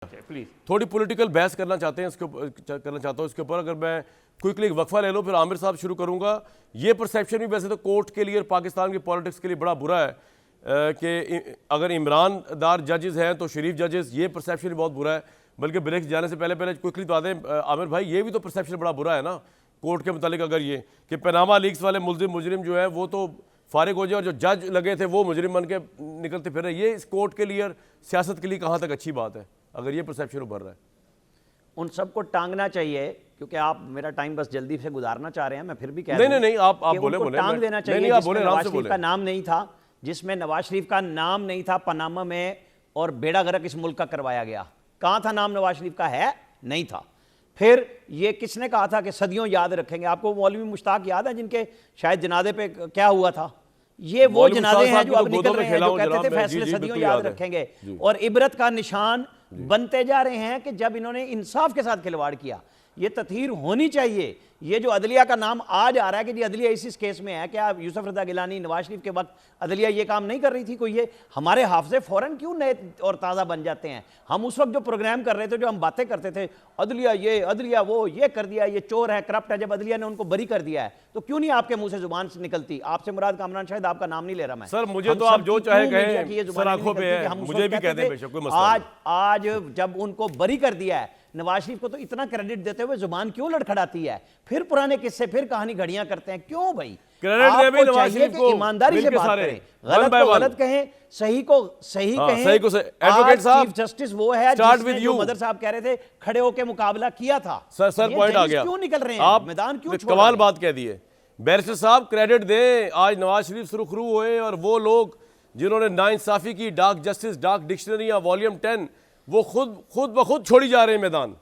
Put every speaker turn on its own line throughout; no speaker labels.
Please
थोड़ी political बहस करना चाहते हैं करना चाहता हूँ इसके ऊपर। अगर मैं क्विकली एक वक्फा ले लूँ फिर आमिर साहब शुरू करूँगा। ये परसेप्शन भी वैसे तो कोर्ट के लिए और पाकिस्तान की पॉलिटिक्स के लिए बड़ा बुरा है कि अगर इमरानदार जजेस हैं तो शरीफ जजेस, ये परसेप्शन भी बहुत बुरा है। बल्कि ब्रेक जाने से पहले क्विकली बता दें आमिर भाई, ये भी तो परसेप्शन बड़ा बुरा है ना कोर्ट के मुतालिक। अगर ये कि पनामा लीक्स वाले मुजरिम जो है वो तो फारिग हो जाए और जो जज लगे थे वो मुजरिम बन के निकलते फिर रहे, ये इस कोर्ट के लिए और सियासत के लिए कहाँ तक अच्छी बात है अगर ये परसेप्शन उभर रहा है?
उन सबको टांगना चाहिए, क्योंकि आप मेरा टाइम बस जल्दी से गुजारना चाह रहे हैं। मैं फिर भी कह
नहीं, आप बोले
टांग देना चाहिए
नहीं, आप बोले,
नवाज शरीफ का नाम नहीं था, जिसमें नवाज शरीफ का नाम नहीं था पनामा में और बेड़ा गर्क इस मुल्क का करवाया गया। कहाँ था नाम नवाज शरीफ का? है नहीं था। फिर ये किसने कहा था कि सदियों याद रखेंगे? आपको मौलवी मुश्ताक याद है जिनके शायद जनादे पे क्या हुआ था? ये वो जनाजे हैं जो अब निकल रहे हैं, जो कहते थे फैसले सदियों याद रखेंगे और इबरत का निशान बनते जा रहे हैं कि जब इन्होंने इंसाफ के साथ खिलवाड़ किया। ये तथहीर होनी चाहिए। ये जो अदलिया का नाम आज आ रहा है कि जी अदलिया इस केस में है, क्या यूसुफ रजा गिलानी नवाज शरीफ के वक्त अदलिया ये काम नहीं कर रही थी कोई? ये हमारे हाफजे फौरन क्यों नए और ताज़ा बन जाते हैं? हम उस वक्त जो प्रोग्राम कर रहे थे, जो हम बातें करते थे, अदलिया ये अदलिया वो, ये कर दिया, ये चोर है, करप्ट है, जब अदलिया ने उनको बरी कर दिया है तो क्यों नहीं आपके मुंह से जुबान से निकलती? आपसे मुराद कामरान शायद आपका नाम नहीं ले रहा मैं
सर, मुझे तो आप जो चाहे कहें, सर आंखों पे है, मुझे भी कह दें बेशक, कोई मसला नहीं।
आज जब उनको बरी कर दिया है, नवाज शरीफ को तो इतना क्रेडिट देते हुए जुबान क्यों लड़खड़ाती है? फिर पुराने किस्से, फिर कहानी घड़ियां करते हैं क्यों भाई?
क्रेडिट नवाज शरीफ को
ईमानदारी से बात करें, गलत को गलत कहें, सही को सही कहें।
सही को एडवोकेट साहब,
चीफ जस्टिस वो है जिसने जो मदर साहब कह रहे थे खड़े होकर मुकाबला किया था।
सर पॉइंट आ गया।
क्यों निकल रहे हैं
आप
मैदान, क्यों छोड़
कमाल बात कह दी है। बैरिस्टर साहब क्रेडिट दें, आज नवाज शरीफ सुरखरू हुए और वो लोग जिन्होंने नाइंसाफी की डार्क जस्टिस, डार्क डिक्शनरी या वॉल्यूम 10 वो खुद ब खुद छोड़ी जा रहे हैं मैदान।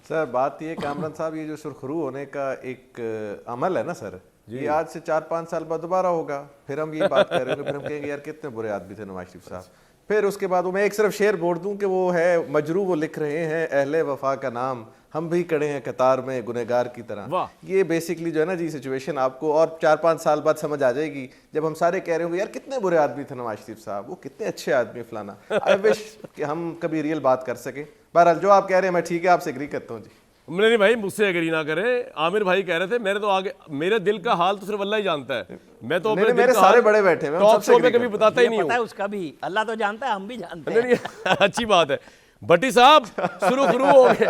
सर बात ये कामरान साहब, ये जो सुरखरू होने का एक अमल है ना सर, ये आज से 4-5 साल बाद दोबारा होगा। फिर हम ये बात करेंगे, फिर हम कहेंगे यार कितने बुरे आदमी थे नवाज शरीफ साहब। फिर उसके बाद मैं एक सिर्फ शेर बोल दूं कि वो है मजरू, वो लिख रहे हैं अहले वफा का नाम, हम भी खड़े हैं कतार में गुनहगार की तरह। ये बेसिकली जो है ना जी सिचुएशन आपको और 4-5 साल बाद समझ आ जाएगी, जब हम सारे कह रहे होंगे यार कितने बुरे आदमी थे नवाज शरीफ साहब, वो कितने अच्छे आदमी फलाना। आई विश कि हम कभी रियल बात कर सके। बहरहाल जो आप कह रहे हैं मैं ठीक है, आपसे एग्री करता हूँ जी।
नहीं भाई, मुझसे एग्री ना करें। आमिर भाई कह रहे थे, मेरे तो आगे मेरे दिल का हाल तो सिर्फ अल्लाह ही जानता है। मैं तो
मेरे सारे बड़े बैठे हैं,
टॉक शो में कभी बताता ही नहीं हूं।
पता है उसका भी, अल्लाह तो जानता है, हम भी जानते हैं।
नहीं, अच्छी बात है। भट्टी साहब शुरू हो गए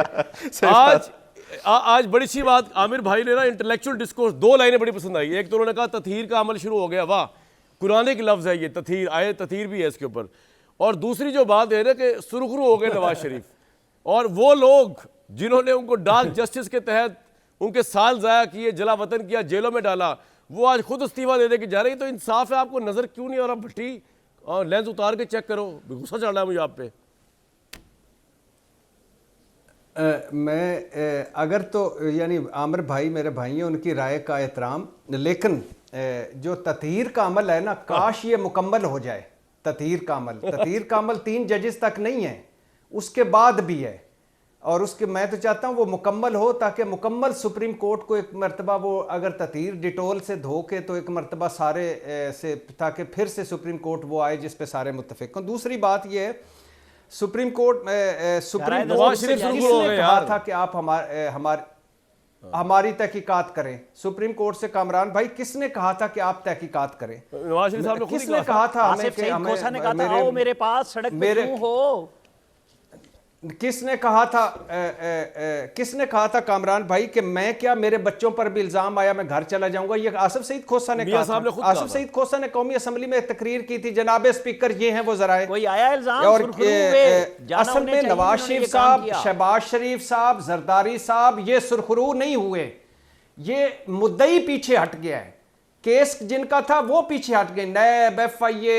आज बड़ी सी बात आमिर भाई ने ना इंटेलेक्चुअल डिस्कोर्स, 2 लाइनें बड़ी पसंद आई। एक तो उन्होंने कहा तथहीर का अमल शुरू हो गया, वाह, कुरानिक लफ्ज है ये तथहीर, आए तथहीर भी है इसके ऊपर। और दूसरी जो बात है ना कि सुरखरू हो गए नवाज शरीफ, और वो लोग जिन्होंने उनको डार्क जस्टिस के तहत उनके साल ज़ाया किए, जला वतन किया, जेलों में डाला, वो आज खुद इस्तीफा दे के जा रही। तो इंसाफ है, आपको नजर क्यों नहीं आ रहा भट्टी? और लेंस उतार के चेक करो, गुस्सा चढ़ रहा है मुझे आप पे।
मैं अगर तो यानी आमिर भाई मेरे भाई हैं, उनकी राय का एहतराम, लेकिन जो तथहीर का अमल है ना, काश ये मुकम्मल हो जाए। तथहीर का अमल 3 जजेस तक नहीं है, उसके बाद भी है। और उसके मैं तो चाहता हूँ वो मुकम्मल हो, ताकि मुकम्मल सुप्रीम कोर्ट को एक मरतबा वो अगर तथहीर डिटोल से धो के तो एक मरतबा सारे से, ताकि फिर से सुप्रीम कोर्ट वो आए जिस पे सारे मुत्तफिक हों। दूसरी बात ये है, सुप्रीम कोर्ट से किसने कहा था कि आप हमारी तहकीकात करें? सुप्रीम कोर्ट से कामरान भाई किसने कहा था कि आप तहकीकात करें?
नवाज शरीफ साहब ने
किसने कहा था हमें कि
हमें मेरे पास सड़क पे क्यों हो?
किसने कहा था कामरान भाई कि मैं क्या, मेरे बच्चों पर भी इल्जाम आया मैं घर चला जाऊंगा? ये आसिफ सईद खोसा ने कहा था। आसिफ सईद खोसा ने कौमी असम्बली में तकरीर की थी, जनाब स्पीकर ये हैं वो जराए।
कोई आया इल्जाम?
और असल में नवाज शरीफ साहब, शहबाज शरीफ साहब, जरदारी साहब ये सुरखरू नहीं हुए, ये मुद्दई पीछे हट गया है। केस जिनका था वो पीछे हट गए। नैब, FIA,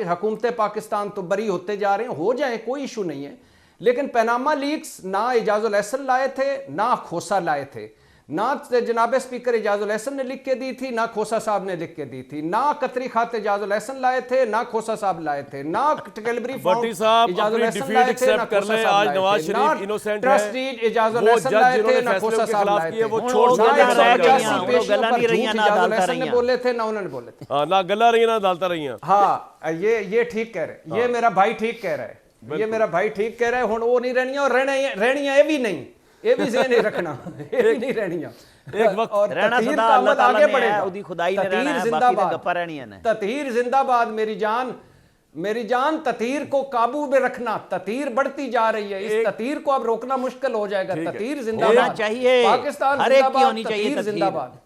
हुकूमत पाकिस्तान तो बरी होते जा रहे हैं, हो जाए, कोई इशू नहीं है। लेकिन पनामा लीक्स ना इजाजुल अहसन लाए थे, ना खोसा लाए थे, ना जनाब स्पीकर इजाजुल एहसन ने लिख के दी थी, ना खोसा साहब ने लिख के दी थी, ना कतरी खाते इजाजुल एहसन लाए थे, ना खोसा साहब लाए थे, ना कैलबरी
भट्टी साहब
इजाजुल
अपनी
एहसन
डिफीट
लाए थे, ना
एक्सेप्ट कर
खोसा
लें।
साहब
आज
लाए
नवाज
थे,
शरीफ
ना
इनोसेंट
ट्रस्टी
है,
इजाजुल
वो
एहसन
जज
लाए
जिन्होंने
थे, ना
फैसले
खोसा
के
साहब
खिलाफ
लाए
किए,
थे।
वो
छोड़
छोड़
गला
के
रह गई
जाएगा।
हैं, वो
पेशियों
गला
पर
नहीं रही
झूठ
ना
इजाजुल
अदालत
एहसन ने
रही
बोले थे, ना उन्होंने बोले थे।
हाँ, ना गला रही है ना अदालत रही हैं।
हाँ, ये ठीक कह रहे, ये मेरा भाई ठीक कह रहा है, ये मेरा भाई ठीक कह रहा है। हुण वो नहीं रहनियां और रहनियां ये भी नहीं, ये भी ज़हन नहीं रखना, ये भी नहीं रहनियां।
एक वक्त
और
रहना
ततीर
सदा
का
अल्लाह
अमल
ताला
आगे
ने है,
बढ़ेगा।
उदी खुदाई ने रहना
ततीर
है, बाकी
जिंदाबाद,
तो गप्पा रहनियां ने।
ततीर जिंदाबाद मेरी जान, ततीर को काबू में रखना। ततीर बढ़ती जा रही है, इस ततीर को अब रोकना मुश्किल हो जाएगा। ततीर
होना
जिंदाबाद
चाहिए,
पाकिस्तान
हर एक की
जिंदाबाद,
होनी चाहिए
ततीर
ततीर।
जिंदाबाद।